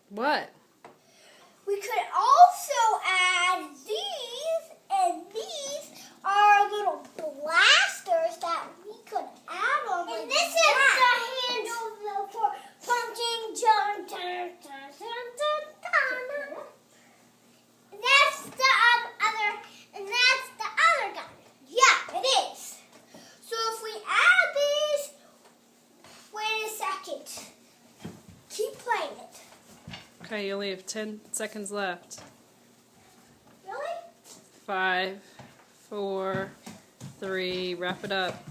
What? We could also add these, and these are little blasters that we could add on. And like this is the handle for punching. That's the other, and that's the other gun. Yeah, it is. So if we add these, wait a second. Keep playing it. Okay, you only have 10 seconds left. Really? 5, 4, 3, wrap it up.